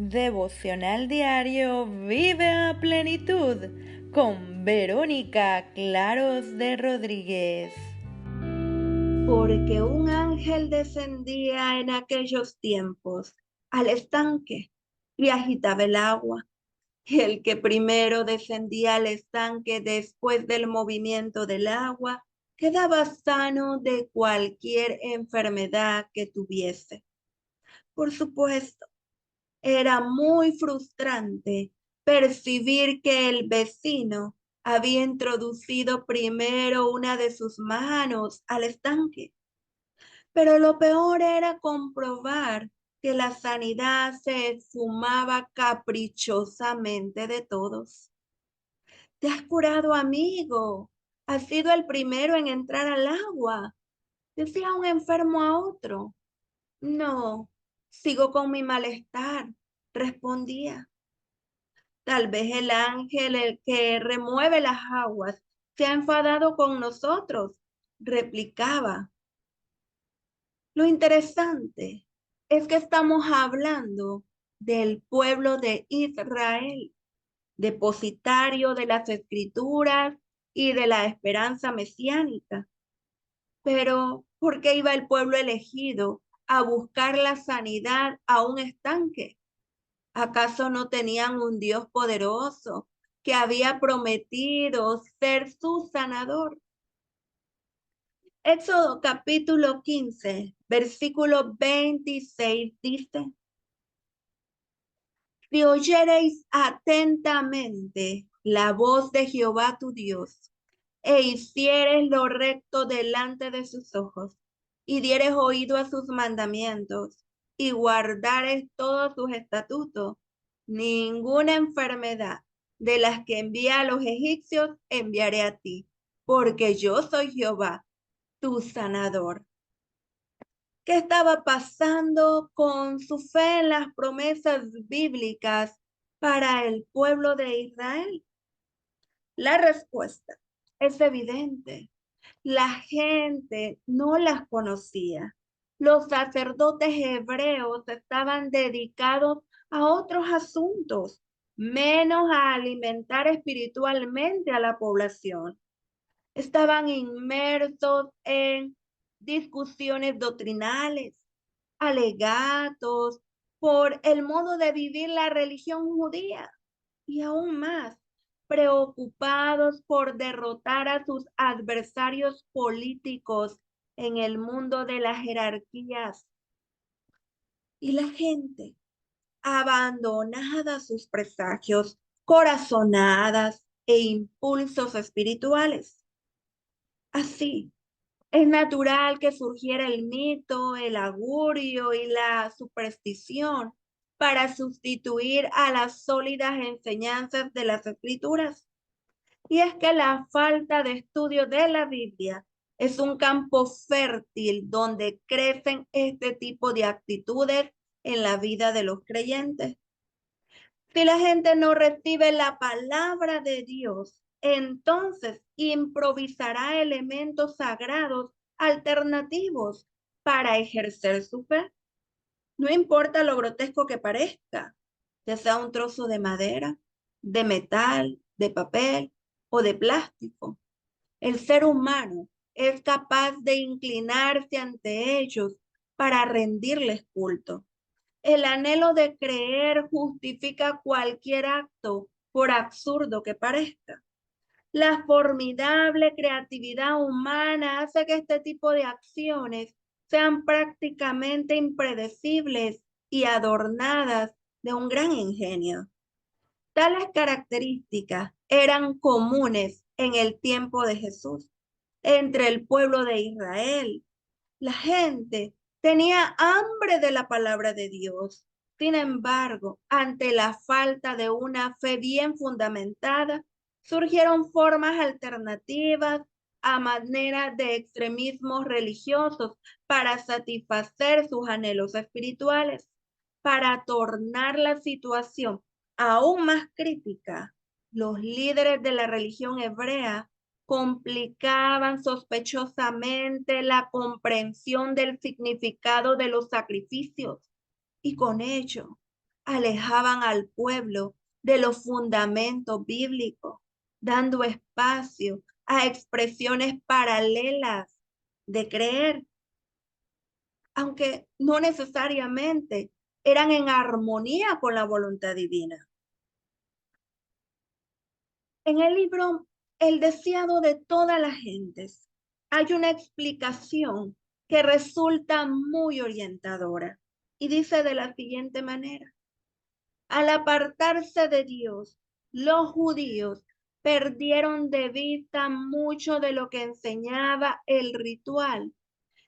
Devocional diario Vive a plenitud con Verónica Claros de Rodríguez. Porque un ángel descendía en aquellos tiempos al estanque y agitaba el agua. Y el que primero descendía al estanque después del movimiento del agua quedaba sano de cualquier enfermedad que tuviese. Por supuesto, era muy frustrante percibir que el vecino había introducido primero una de sus manos al estanque. Pero lo peor era comprobar que la sanidad se esfumaba caprichosamente de todos. Te has curado, amigo. Has sido el primero en entrar al agua. Decía un enfermo a otro. No, sigo con mi malestar, respondía. Tal vez el ángel, el que remueve las aguas, se ha enfadado con nosotros, replicaba. Lo interesante es que estamos hablando del pueblo de Israel, depositario de las escrituras y de la esperanza mesiánica. Pero, ¿por qué iba el pueblo elegido a buscar la sanidad a un estanque? ¿Acaso no tenían un Dios poderoso que había prometido ser su sanador? Éxodo capítulo 15, versículo 26 dice, si oyereis atentamente la voz de Jehová tu Dios, e hicieres lo recto delante de sus ojos, y dieres oído a sus mandamientos, y guardares todos sus estatutos, ninguna enfermedad de las que envía a los egipcios enviaré a ti, porque yo soy Jehová, tu sanador. ¿Qué estaba pasando con su fe en las promesas bíblicas para el pueblo de Israel? La respuesta es evidente. La gente no las conocía. Los sacerdotes hebreos estaban dedicados a otros asuntos, menos a alimentar espiritualmente a la población. Estaban inmersos en discusiones doctrinales, alegatos por el modo de vivir la religión judía y aún más preocupados por derrotar a sus adversarios políticos en el mundo de las jerarquías. Y la gente, abandonada a sus presagios, corazonadas e impulsos espirituales. Así, es natural que surgiera el mito, el augurio y la superstición para sustituir a las sólidas enseñanzas de las escrituras. Y es que la falta de estudio de la Biblia es un campo fértil donde crecen este tipo de actitudes en la vida de los creyentes. Si la gente no recibe la palabra de Dios, entonces improvisará elementos sagrados alternativos para ejercer su fe. No importa lo grotesco que parezca, ya sea un trozo de madera, de metal, de papel o de plástico. El ser humano es capaz de inclinarse ante ellos para rendirles culto. El anhelo de creer justifica cualquier acto, por absurdo que parezca. La formidable creatividad humana hace que este tipo de acciones sean prácticamente impredecibles y adornadas de un gran ingenio. Tales características eran comunes en el tiempo de Jesús, entre el pueblo de Israel. La gente tenía hambre de la palabra de Dios. Sin embargo, ante la falta de una fe bien fundamentada, surgieron formas alternativas a manera de extremismos religiosos para satisfacer sus anhelos espirituales. Para tornar la situación aún más crítica, los líderes de la religión hebrea complicaban sospechosamente la comprensión del significado de los sacrificios y con ello alejaban al pueblo de los fundamentos bíblicos, dando espacio a expresiones paralelas de creer, aunque no necesariamente eran en armonía con la voluntad divina. En el libro El deseado de todas las gentes hay una explicación que resulta muy orientadora y dice de la siguiente manera: al apartarse de Dios, los judíos perdieron de vista mucho de lo que enseñaba el ritual.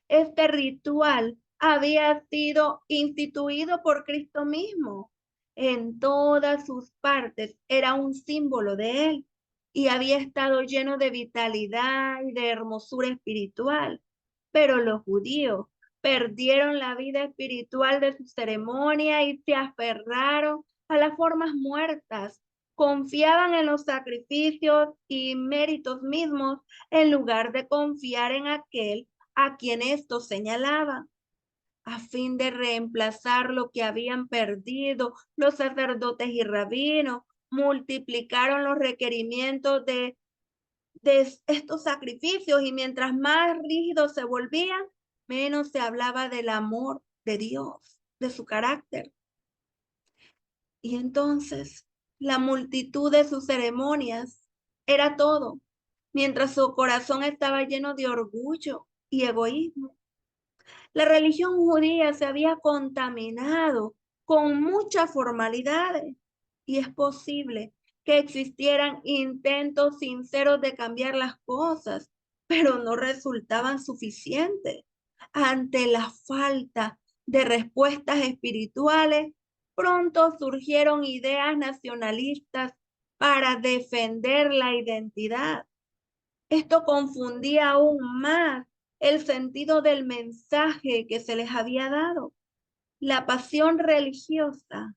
Este ritual había sido instituido por Cristo mismo. En todas sus partes era un símbolo de Él y había estado lleno de vitalidad y de hermosura espiritual. Pero los judíos perdieron la vida espiritual de su ceremonia y se aferraron a las formas muertas. Confiaban en los sacrificios y méritos mismos en lugar de confiar en aquel a quien esto señalaba. A fin de reemplazar lo que habían perdido, los sacerdotes y rabinos multiplicaron los requerimientos de estos sacrificios, y mientras más rígidos se volvían, menos se hablaba del amor de Dios, de su carácter. Y entonces la multitud de sus ceremonias era todo, mientras su corazón estaba lleno de orgullo y egoísmo. La religión judía se había contaminado con muchas formalidades y es posible que existieran intentos sinceros de cambiar las cosas, pero no resultaban suficientes. Ante la falta de respuestas espirituales, pronto surgieron ideas nacionalistas para defender la identidad. Esto confundía aún más el sentido del mensaje que se les había dado. La pasión religiosa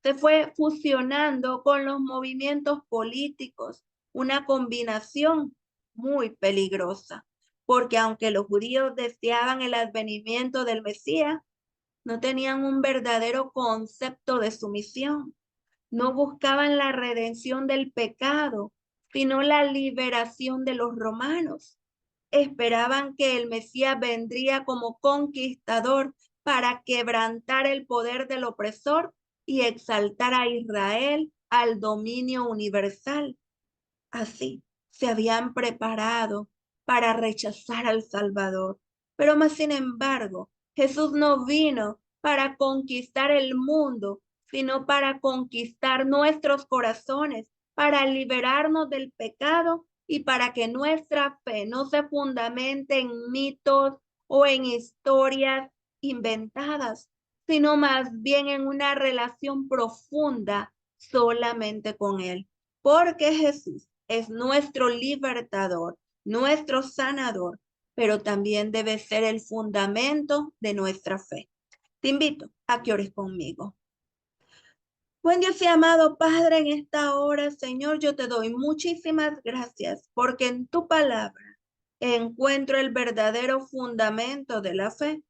se fue fusionando con los movimientos políticos, una combinación muy peligrosa, porque aunque los judíos deseaban el advenimiento del Mesías, no tenían un verdadero concepto de su misión. No buscaban la redención del pecado, sino la liberación de los romanos. Esperaban que el Mesías vendría como conquistador para quebrantar el poder del opresor y exaltar a Israel al dominio universal. Así se habían preparado para rechazar al Salvador. Pero más sin embargo, Jesús no vino para conquistar el mundo, sino para conquistar nuestros corazones, para liberarnos del pecado y para que nuestra fe no se fundamente en mitos o en historias inventadas, sino más bien en una relación profunda solamente con Él. Porque Jesús es nuestro libertador, nuestro sanador, pero también debe ser el fundamento de nuestra fe. Te invito a que ores conmigo. Buen Dios y amado Padre, en esta hora, Señor, yo te doy muchísimas gracias porque en tu palabra encuentro el verdadero fundamento de la fe.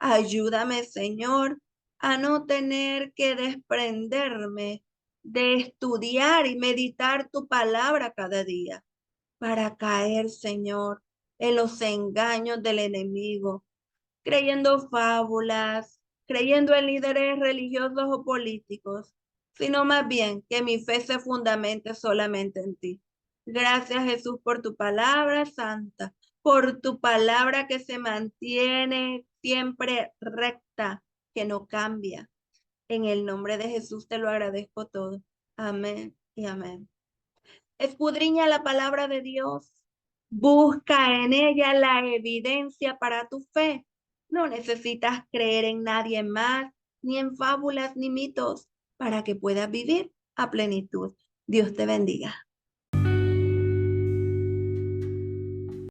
Ayúdame, Señor, a no tener que desprenderme de estudiar y meditar tu palabra cada día para caer, Señor, en los engaños del enemigo, creyendo fábulas, creyendo en líderes religiosos o políticos, sino más bien que mi fe se fundamente solamente en ti. Gracias, Jesús, por tu palabra santa, por tu palabra que se mantiene siempre recta, que no cambia. En el nombre de Jesús te lo agradezco todo. Amén y amén. Escudriña la palabra de Dios. Busca en ella la evidencia para tu fe. No necesitas creer en nadie más, ni en fábulas ni mitos, para que puedas vivir a plenitud. Dios te bendiga.